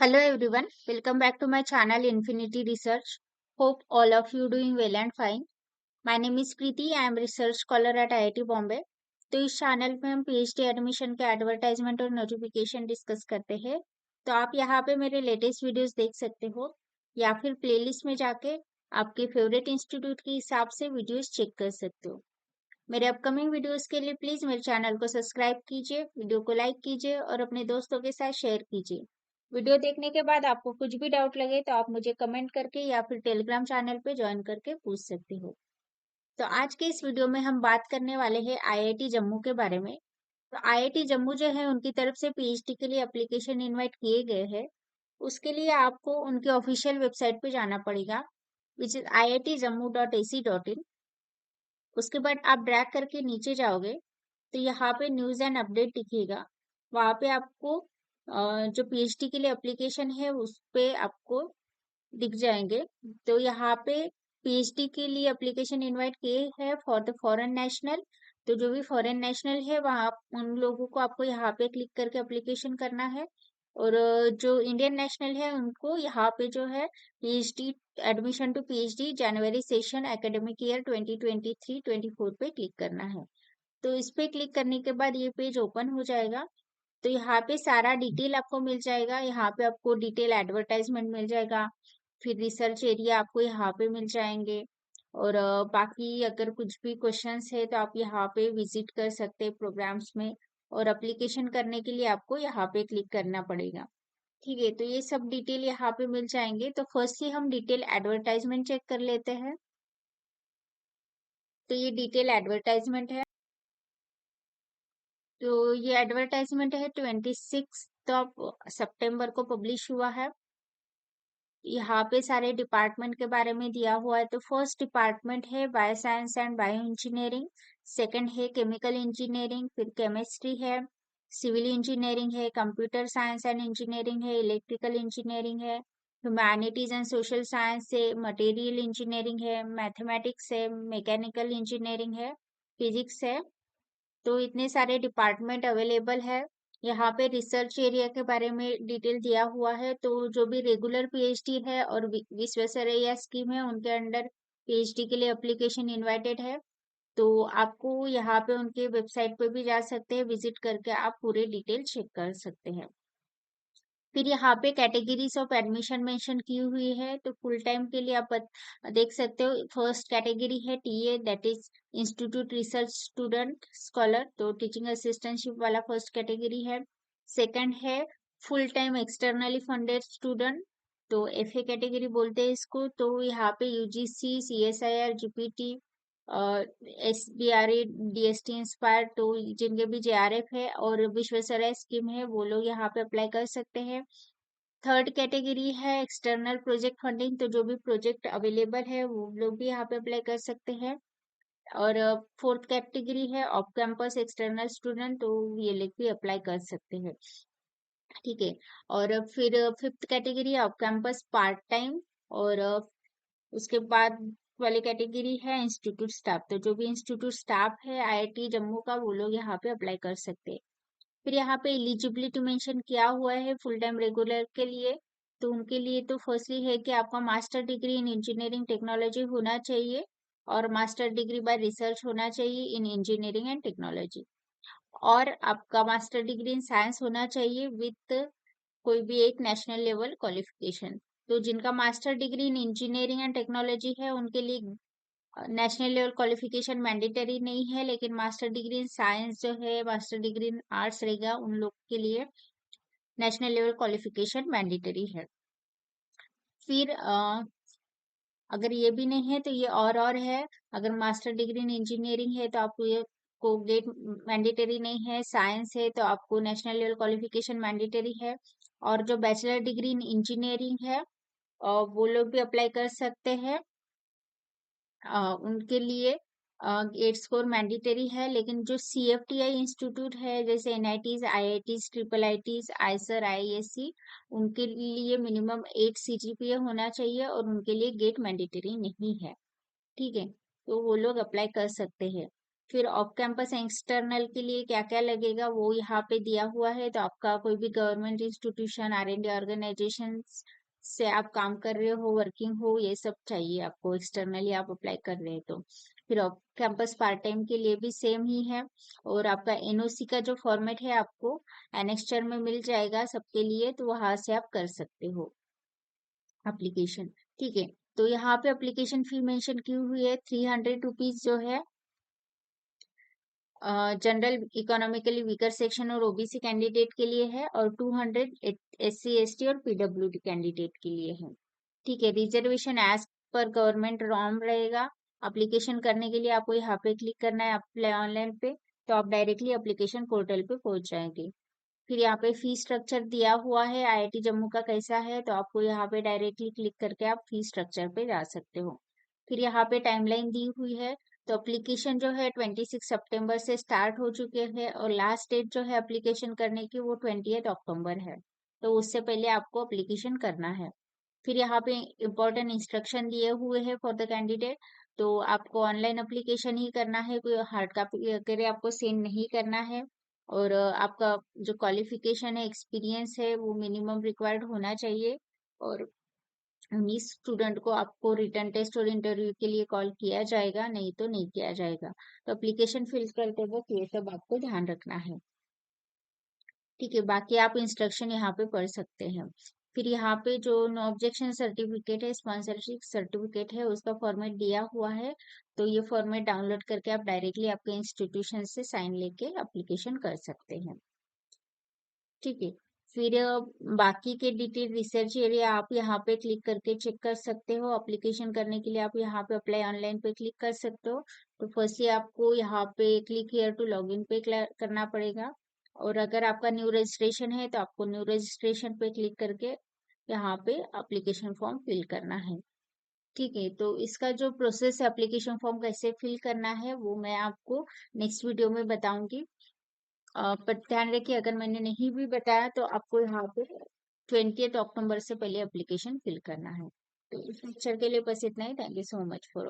Hello everyone, welcome back to my channel Infinity Research. Hope all of you doing well and fine. My name is Preeti, I am research scholar at IIT Bombay. तो इस channel पे हम PhD admission के advertisement और notification discuss करते हैं। तो आप यहाँ पे मेरे लेटेस्ट वीडियोस देख सकते हो या फिर प्लेलिस्ट में जाके आपके फेवरेट इंस्टीट्यूट के हिसाब से वीडियोस चेक कर सकते हो। मेरे अपकमिंग वीडियोस के लिए प्लीज मेरे चैनल को सब्सक्राइब कीजिए, वीडियो को लाइक कीजिए और अपने दोस्तों के साथ शेयर कीजिए। वीडियो देखने के बाद आपको कुछ भी डाउट लगे तो आप मुझे कमेंट करके या फिर टेलीग्राम चैनल पे ज्वाइन करके पूछ सकते हो। तो आज के इस वीडियो में हम बात करने वाले हैं आईआईटी जम्मू के बारे में। तो आईआईटी जम्मू जो है उनकी तरफ से पीएचडी के लिए एप्लीकेशन इनवाइट किए गए हैं। उसके लिए आपको उनके ऑफिशियल वेबसाइट पे जाना पड़ेगा, विच इज iitjammu.ac.in। उसके बाद आप ड्रैग करके नीचे जाओगे तो यहाँ पे न्यूज एंड अपडेट दिखेगा। वहाँ पे आपको जो पीएचडी के लिए एप्लीकेशन है उस पे आपको दिख जाएंगे। तो यहाँ पे पीएचडी के लिए एप्लीकेशन इनवाइट किए हैं फॉर द फॉरेन नेशनल। तो जो भी फॉरेन नेशनल है वहाँ उन लोगों को आपको यहाँ पे क्लिक करके एप्लीकेशन करना है। और जो इंडियन नेशनल है उनको यहाँ पे जो है PhD admission to PhD January session academic year 2023-24 पे क्लिक करना है। तो इस पे क्लिक करने के बाद ये पेज ओपन हो जाएगा। तो यहाँ पे सारा डिटेल आपको मिल जाएगा। यहाँ पे आपको डिटेल एडवर्टाइजमेंट मिल जाएगा, फिर रिसर्च एरिया आपको यहाँ पे मिल जाएंगे। और बाकी अगर कुछ भी क्वेश्चंस है तो आप यहाँ पे विजिट कर सकते हैं प्रोग्राम्स में। और एप्लीकेशन करने के लिए आपको यहाँ पे क्लिक करना पड़ेगा। ठीक है, तो ये सब डिटेल यहाँ पे मिल जाएंगे। तो फर्स्टली हम डिटेल एडवर्टाइजमेंट चेक कर लेते हैं। तो ये डिटेल एडवर्टाइजमेंट है। तो ये एडवर्टाइजमेंट है 26 सितंबर को पब्लिश हुआ है। यहाँ पे सारे डिपार्टमेंट के बारे में दिया हुआ है। तो फर्स्ट डिपार्टमेंट है bio science and bio engineering, second है केमिकल इंजीनियरिंग, फिर केमिस्ट्री है, सिविल इंजीनियरिंग है, कंप्यूटर साइंस एंड इंजीनियरिंग है, इलेक्ट्रिकल इंजीनियरिंग है, ह्यूमैनिटीज एंड सोशल साइंस है, मटेरियल इंजीनियरिंग है, मैथमेटिक्स है, मैकेनिकल इंजीनियरिंग है, फिजिक्स है। तो इतने सारे डिपार्टमेंट अवेलेबल है। यहाँ पे रिसर्च एरिया के बारे में डिटेल दिया हुआ है। तो जो भी रेगुलर पीएचडी है और विश्वेश्वरैया स्कीम है उनके अंडर पीएचडी के लिए एप्लीकेशन इनवाइटेड है। तो आपको यहाँ पे उनके वेबसाइट पे भी जा सकते हैं, विजिट करके आप पूरे डिटेल चेक कर सकते हैं। फिर यहाँ पे कैटेगरीज ऑफ एडमिशन मेंशन की हुई है। तो फुल टाइम के लिए आप देख सकते हो। फर्स्ट कैटेगरी है TA, that is institute research student scholar. तो टीचिंग असिस्टेंटशिप वाला फर्स्ट कैटेगरी है। सेकंड है full time externally funded student, तो एफए कैटेगरी बोलते हैं इसको। तो यहाँ पे UGC, CSIR, GPT, SBRA, DST Inspire, तो जिनके भी जेआरएफ है और विश्वेश्वरैया स्कीम है वो लोग यहाँ पे अप्लाई कर सकते हैं। थर्ड कैटेगरी है एक्सटर्नल प्रोजेक्ट फंडिंग, तो जो भी प्रोजेक्ट अवेलेबल है वो लोग भी यहाँ पे अप्लाई कर सकते हैं। और फोर्थ कैटेगरी है ऑफ कैंपस एक्सटर्नल स्टूडेंट, तो ये लोग भी अप्लाई कर सकते हैं। ठीक है। और फिर fifth category off campus part time. और उसके बाद वाली कैटेगरी है इंस्टीट्यूट स्टाफ, तो जो भी इंस्टीट्यूट स्टाफ है आईआईटी जम्मू का वो लोग यहाँ पे अप्लाई कर सकते हैं। फिर यहाँ पे एलिजिबिलिटी मेंशन किया हुआ है फुल टाइम रेगुलर के लिए। तो उनके लिए तो फर्स्टली है कि आपका master degree in engineering technology होना चाहिए और मास्टर डिग्री बाय रिसर्च होना चाहिए इन इंजीनियरिंग एंड टेक्नोलॉजी। और आपका मास्टर डिग्री इन साइंस होना चाहिए विथ कोई भी एक नेशनल लेवल क्वालिफिकेशन। तो जिनका master degree in engineering and technology है उनके लिए नेशनल लेवल क्वालिफिकेशन मैंडेटरी नहीं है, लेकिन मास्टर डिग्री इन साइंस जो है, मास्टर डिग्री इन आर्ट्स रहेगा, उन लोग के लिए नेशनल लेवल क्वालिफिकेशन मैंडेटरी है। फिर अगर ये भी नहीं है तो ये और है। अगर मास्टर डिग्री इन इंजीनियरिंग है तो आपको ये को गेट मैंडेटरी नहीं है। साइंस है तो आपको नेशनल लेवल क्वालिफिकेशन मैंडेटरी है। और जो बैचलर डिग्री इन इंजीनियरिंग है वो लोग भी अप्लाई कर सकते हैं। उनके लिए गेट स्कोर मैंडेटरी है। लेकिन जो सीएफटीआई इंस्टीट्यूट है जैसे NITs, IITs, triple ITs, Eicher, ISC, उनके लिए मिनिमम 8 सीजीपीए होना चाहिए और उनके लिए गेट मैंडेटरी नहीं है। ठीक है, तो वो लोग अप्लाई कर सकते हैं। फिर ऑफ कैंपस एक्सटर्नल के लिए क्या क्या लगेगा वो यहाँ पे दिया हुआ है। तो आपका कोई भी गवर्नमेंट इंस्टीट्यूशन, R&D ऑर्गेनाइजेशन से आप काम कर रहे हो, वर्किंग हो, ये सब चाहिए आपको, एक्सटर्नली आप अप्लाई कर रहे हैं तो। फिर ऑफ कैंपस पार्ट टाइम के लिए भी सेम ही है। और आपका NOC का जो फॉर्मेट है आपको एनेक्स्चर में मिल जाएगा सबके लिए, तो वहां से आप कर सकते हो एप्लीकेशन। ठीक है, तो यहाँ पे एप्लीकेशन फी मेंशन की हुई है 300 रुपीज जो है जनरल इकोनॉमिकली वीकर सेक्शन और OBC कैंडिडेट के लिए है, और 200 SC ST और PWD कैंडिडेट के लिए है। ठीक है, reservation as per government norm रहेगा। एप्लीकेशन करने के लिए आपको यहाँ पे क्लिक करना है अप्लाई ऑनलाइन पे, तो आप डायरेक्टली एप्लीकेशन पोर्टल पे पहुंच जाएंगे। फिर यहाँ पे फी स्ट्रक्चर दिया हुआ है IIT जम्मू का कैसा है, तो आपको यहाँ पे डायरेक्टली क्लिक करके आप फी स्ट्रक्चर पे जा सकते हो। फिर यहाँ पे टाइमलाइन दी हुई है। तो एप्लीकेशन जो है 26 सितंबर से स्टार्ट हो चुके हैं, और लास्ट डेट जो है एप्लीकेशन करने की वो 20 अक्टूबर है। तो उससे पहले आपको एप्लीकेशन करना है। फिर यहाँ पे इम्पोर्टेंट इंस्ट्रक्शन दिए हुए हैं फॉर द कैंडिडेट। तो आपको ऑनलाइन एप्लीकेशन ही करना है, कोई हार्ड कॉपी वगैरह आपको सेंड नहीं करना है। और आपका जो क्वालिफिकेशन है, एक्सपीरियंस है, वो मिनिमम रिक्वायर्ड होना चाहिए। और 19 स्टूडेंट को आपको रिटर्न टेस्ट और इंटरव्यू के लिए कॉल किया जाएगा, नहीं तो नहीं किया जाएगा। तो एप्लीकेशन फिल करते वक्त ये सब आपको ध्यान रखना है। ठीक है, बाकी आप इंस्ट्रक्शन यहाँ पे पढ़ सकते हैं। फिर यहाँ पे जो नो ऑब्जेक्शन सर्टिफिकेट है, स्पॉन्सरशिप सर्टिफिकेट है, उसका फॉर्मेट दिया हुआ है। तो ये फॉर्मेट डाउनलोड करके आप डायरेक्टली आपके इंस्टीट्यूशन से साइन लेके एप्लीकेशन कर सकते हैं। ठीक है, फिर बाकी के डिटेल रिसर्च एरिया आप यहाँ पे क्लिक करके चेक कर सकते हो। एप्लीकेशन करने के लिए आप यहाँ पे अप्लाई ऑनलाइन पे क्लिक कर सकते हो। तो फर्स्टली आपको यहाँ पे क्लिक हियर टू लॉगिन पे करना पड़ेगा। और अगर आपका न्यू रजिस्ट्रेशन है तो आपको न्यू रजिस्ट्रेशन पे क्लिक करके यहाँ पे एप्लीकेशन फॉर्म फिल करना है। ठीक है, तो इसका जो प्रोसेस है एप्लीकेशन फॉर्म कैसे फिल करना है वो मैं आपको नेक्स्ट वीडियो में बताऊंगी। पर ध्यान रखिए, अगर मैंने नहीं भी बताया तो आपको यहाँ पे 20 अक्टूबर से पहले एप्लीकेशन फिल करना है। तो इस लेक्चर के लिए बस इतना ही। Thank you so much for